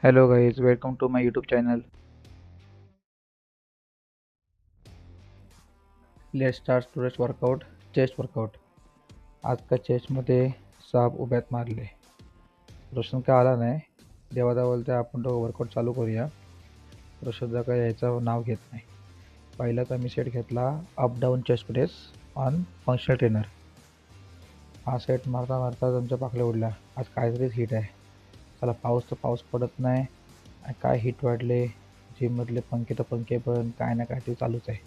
Hello guys, welcome to my YouTube channel. Let's start today's workout, chest workout. आज का चेस्टमध्ये 6 उभ्यात मारले. रोशन काय आला नाही. देवादा बोलते आपण तो वर्कआउट चालू करूया. रोशनदा काय याचं नाव घेत नाही. पहिलाचा मी सेट घेतला up down chest press on functional trainer. हा सेट मारता मारता तुमच्या पाकल्या उडल्या. आज काहीतरीच हीट आहे. चला पाऊस तर पाऊस पडत नाही. काय हीट वाढले. जिममधले पंखे तर पंखे पण काय ना काय ते चालूच आहे.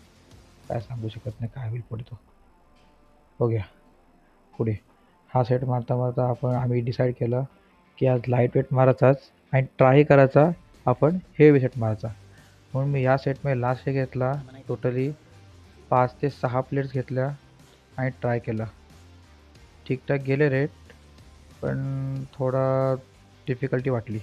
काय सांगू शकत नाही काय होईल पुढे तो. बघूया पुढे. हा सेट मारता मारता आम्ही डिसाईड केलं की आज लाईट वेट मारायचाच आणि ट्राय करायचा आपण हेवी सेट मारायचा. म्हणून मी या सेटमध्ये लास्ट हे घेतला. टोटली 5 ते 6 प्लेट्स घेतल्या आणि ट्राय केलं. ठीकठाक गेले रेट, पण थोडा डिफिकल्टी वाटली.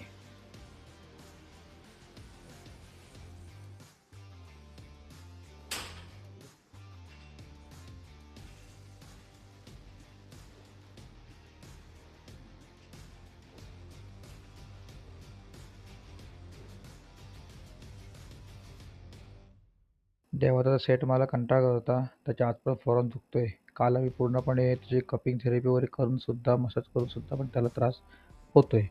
देवाचा सेट मला कंटाळा करत होता. त्याच्या आज पण फोरान दुखतोय. काल आम्ही पूर्णपणे त्याची कपिंग थेरपी वगैरे करूनसुद्धा, मसाज करूनसुद्धा पण त्याला त्रास होतोय.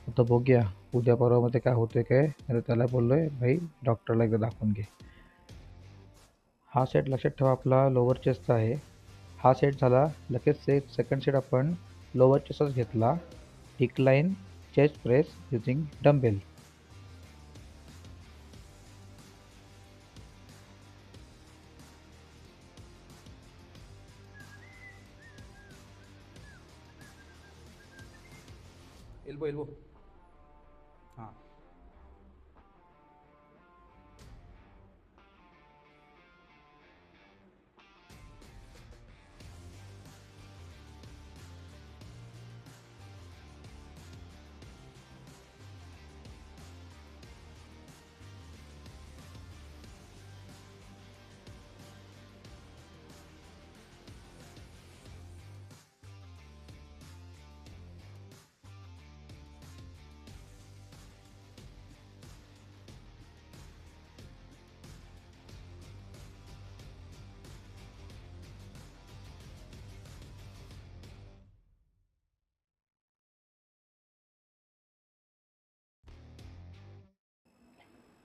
आता बघूया उद्या परवामध्ये काय होतंय काय. नाही तर त्याला बोललोय भाई डॉक्टरला एकदा दाखवून घे. हा सेट लक्षात ठेवा आपला लोअर चेस्टचा आहे. हा सेट झाला. लगेच सेकंड सेट आपण लोअर चेस्टचाच घेतला. Decline chest press using dumbbell. Elbow elbow. हां.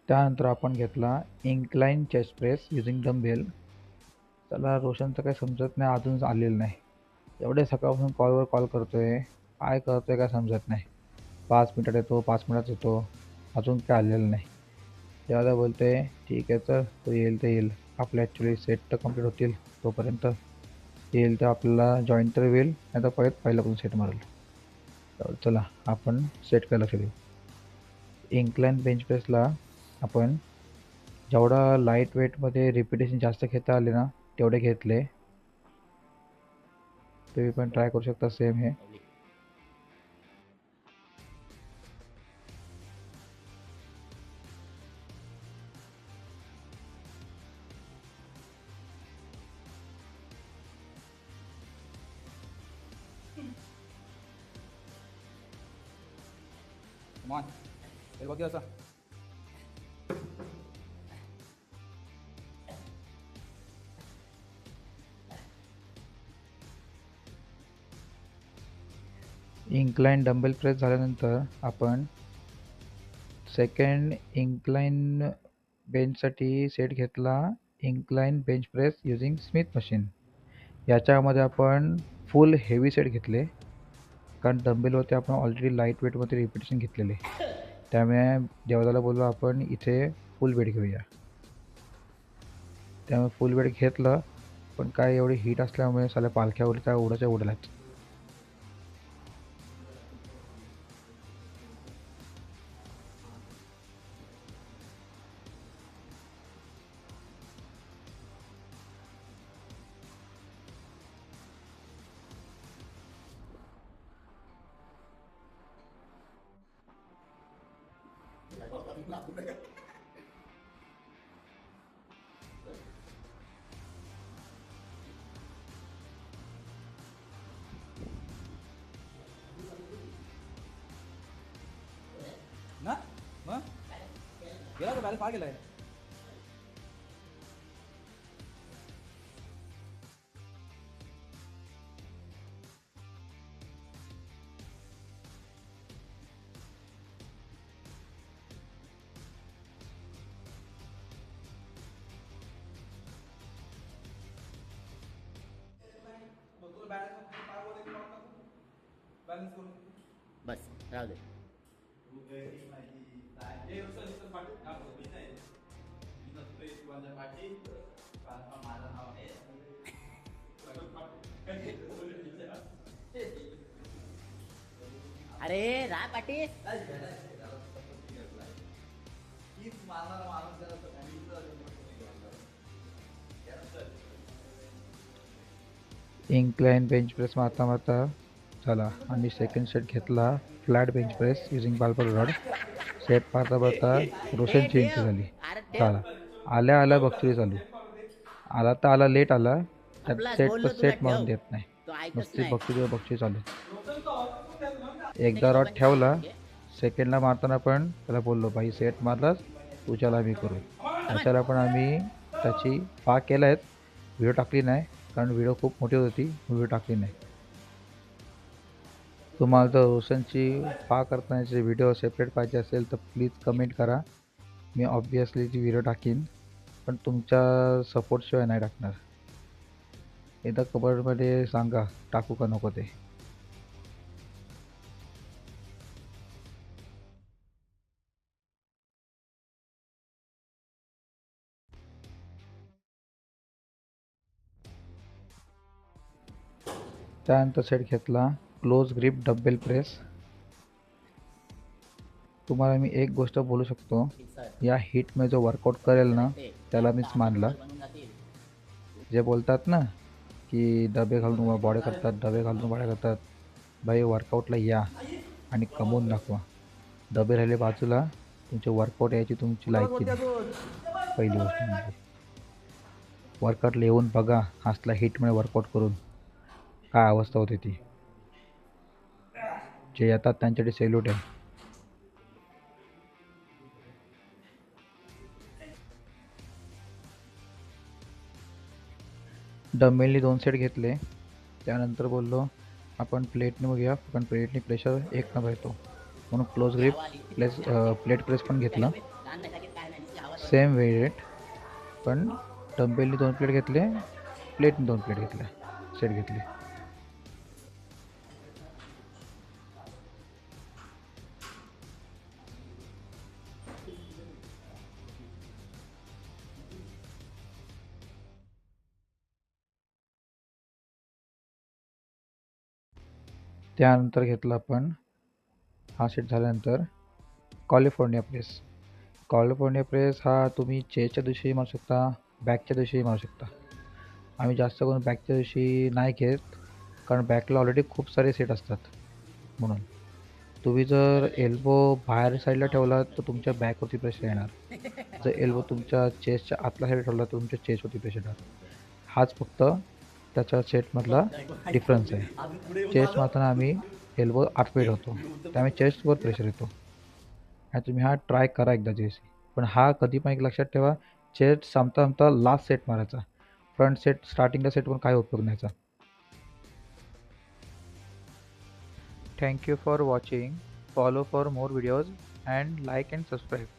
त्यानंतर आपण घेतला incline chest press using dumbbell. त्याला रोशनचं काही समजत नाही, अजून आलेलं नाही. एवढे सकाळपासून कॉलवर कॉल करतोय. काय करतोय काय समजत नाही. 5 मिनिटात येतो, 5 मिनिटात येतो, अजून काय आलेलं नाही. तेव्हा बोलतोय ठीक आहे तर तो येईल तर येईल. आपल्या ॲक्च्युली सेट तर कंप्लीट होतील तोपर्यंत. येईल तर आपल्याला जॉईन तर होईल, नाही तर परत पहिल्यापासून सेट मारेल. तर चला आपण सेट लक्ष देऊ. इन्क्लाइन बेंच प्रेसला आपण जेवढा लाईट वेटमध्ये रिपिटेशन जास्त घेता आले ना तेवढे घेतले. तुम्ही पण ट्राय करू शकता सेम हे. Come on. एल्बो किती असा. इन्क्लाइन डंबेल प्रेस झाल्यानंतर आपण सेकंड इन्क्लाइन बेंचसाठी सेट घेतला. Incline bench press using Smith machine. याच्यामध्ये आपण फुल हेवी सेट घेतले, कारण डंबेलवरती आपण ऑलरेडी लाईट वेटमध्ये रिपिटेशन घेतलेले. त्यामुळे देवदाला बोललो आपण इथे फुल वेट घेऊया. त्यामुळे फुल वेट घेतलं, पण काय एवढी हीट असल्यामुळे साल्या पालख्यावर काय उडाच्या उडल्यात. ना गेला तो बॅलन्स फार गेलाय. बॅलन्स करून बस राहू दे. अरे रा पाटील. इन्क्लाइन बेंच प्रेस मारता मारता झाला आणि सेकंड सेट घेतला फ्लॅट बेंच प्रेस युझिंग बालपर रॉड. सेट मारता मारता रोशनची एंट्री झाली. अरे ठेव. झाला आल्या आल्या बक्षीस चालू. आला तर आला लेट आला तर आपलाच सेट बोललो तर तुला सेट मारून ठेव. देत नाही. तो ऐकत नुसती नाही. बक्षीस चालू. एकदा रॉड ठेवला सेकंडला मारताना पण त्याला बोललो बाई सेट मारलास तुझ्याला आम्ही करू. अशाला पण आम्ही त्याची पा केला आहेत. व्हिडिओ टाकली नाही कारण व्हिडिओ खूप मोठी होती व्हिडिओ टाकली नाही. तुम्हाला जर रोशनची पा करतानाचे व्हिडिओ सेपरेट पाहिजे असेल तर प्लीज कमेंट करा. मी ऑब्वियसली ती व्हिडिओ टाकीन पण तुमच्या सपोर्टशिवाय नाही टाकणार. एकदा कमेंटमध्ये सांगा टाकू का नको ते. त्यानंतर सेट घेतला क्लोज ग्रिप डबेल प्रेस. तुम्हाला मी एक गोष्ट बोलू शकतो या हिटमध्ये जो वर्कआउट करेल ना त्याला मीच मानला. जे बोलतात ना की डबे घालून बॉडी करतात डबे घालून बॉडी करतात भाई वर्कआउटला या आणि कमवून दाखवा. डबे राहिले बाजूला तुमचे वर्कआउट यायची तुमची लायकी नाही. पहिली गोष्ट म्हणजे वर्कआउटला येऊन बघा असला हिटमध्ये वर्कआउट करून काय अवस्था होते ती. जे येतात त्यांच्याकडे सेल्यूट आहे. डम्बेलनी 2 सेट घेतले. त्यानंतर बोललो आपण प्लेटने बघूया पण प्लेटने प्रेशर एक नंबर येतो म्हणून क्लोज ग्रिप प्लेट प्रेस पण घेतलं. सेम वेट पण डम्बेलनी 2 प्लेट घेतले प्लेटने 2 प्लेट घेतल्या सेट घेतले. त्यानंतर घेतला आपण हा सेट झाल्यानंतर कॅलिफोर्निया प्रेस. कॅलिफोर्निया प्रेस हा तुम्ही चेस्टच्या दिवशी मारू शकता बॅकच्या दिवशी मारू शकता. आम्ही जास्त करून बॅकच्या दिवशी नाही घेत कारण बॅकला ऑलरेडी खूप सारे सेट असतात. म्हणून तुम्ही जर एल्बो बाहेर साईडला ठेवला तर तुमच्या बॅकवरती प्रेशर येणार. जर एल्बो तुमच्या चेस्टच्या आतल्या साईडला ठेवला तर तुमच्या चेस्टवरती प्रेशर येणार. हाच फक्त त्याच्या सेटमधला डिफरन्स आहे. चेस्ट मारताना आम्ही एल्बो आतमध्ये ठेवतो त्यामुळे चेस्टवर प्रेशर येतो. आणि तुम्ही हा ट्राय करा एकदा चेस्ट. पण हा कधी पण एक लक्षात ठेवा चेस्ट संपता संपता लास्ट सेट मारायचा. फ्रंट सेट स्टार्टिंगला सेट पण काय उपयोग नाही. Thank you for watching. Follow for more videos and like and subscribe.